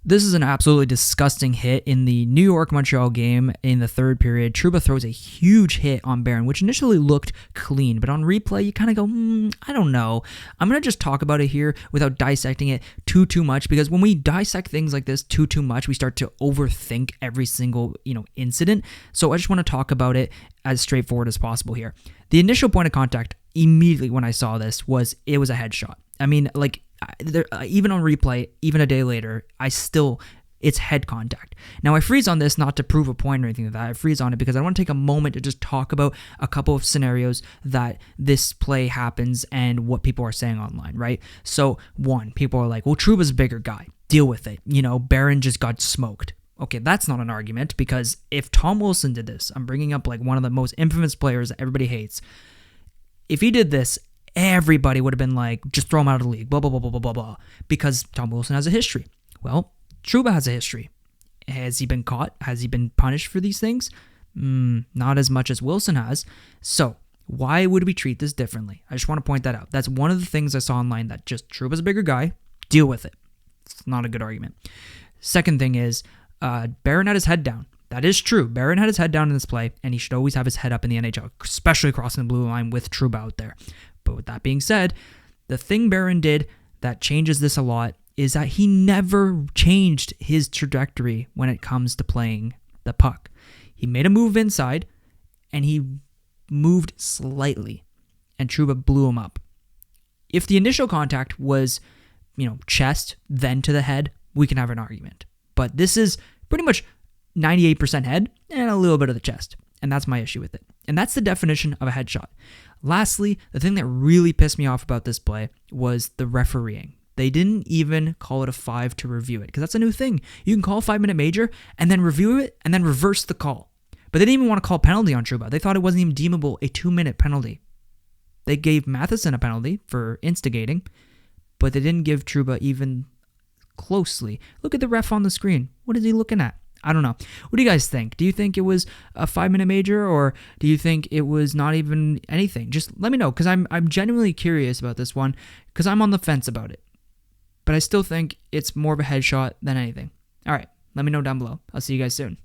This is an absolutely disgusting hit in the New York-Montreal game in the third period. Trouba throws a huge hit on Barron, which initially looked clean, but on replay, you kind of go, I don't know. I'm going to just talk about it here without dissecting it too much, because when we dissect things like this too much, we start to overthink every single, incident. So I just want to talk about it as straightforward as possible here. The initial point of contact immediately when I saw this it was a headshot. I mean, even on replay, even a day later, it's head contact. Now, I freeze on this not to prove a point or anything like that. I freeze on it because I want to take a moment to just talk about a couple of scenarios that this play happens and what people are saying online, right? So, one, people are like, well, Trouba's a bigger guy. Deal with it. Barron just got smoked. Okay, that's not an argument, because if Tom Wilson did this, I'm bringing up one of the most infamous players that everybody hates. If he did this, everybody would have been like, just throw him out of the league, blah, blah, blah, blah, blah, blah, blah, because Tom Wilson has a history. Well, Trouba has a history. Has he been caught? Has he been punished for these things? Not as much as Wilson has. So, why would we treat this differently? I just want to point that out. That's one of the things I saw online, that just Trouba's a bigger guy. Deal with it. It's not a good argument. Second thing is, Barron had his head down. That is true. Barron had his head down in this play, and he should always have his head up in the NHL, especially crossing the blue line with Trouba out there. But with that being said, the thing Barron did that changes this a lot is that he never changed his trajectory when it comes to playing the puck. He made a move inside, and he moved slightly, and Trouba blew him up. If the initial contact was, chest, then to the head, we can have an argument. But this is pretty much 98% head and a little bit of the chest. And that's my issue with it. And that's the definition of a headshot. Lastly, the thing that really pissed me off about this play was the refereeing. They didn't even call it a 5 to review it, because that's a new thing. You can call a 5-minute major and then review it and then reverse the call. But they didn't even want to call a penalty on Trouba. They thought it wasn't even deemable a 2-minute penalty. They gave Matheson a penalty for instigating, but they didn't give Trouba even closely. Look at the ref on the screen. What is he looking at? I don't know. What do you guys think? Do you think it was a 5-minute major, or do you think it was not even anything? Just let me know, because I'm genuinely curious about this one, because I'm on the fence about it. But I still think it's more of a headshot than anything. All right, let me know down below. I'll see you guys soon.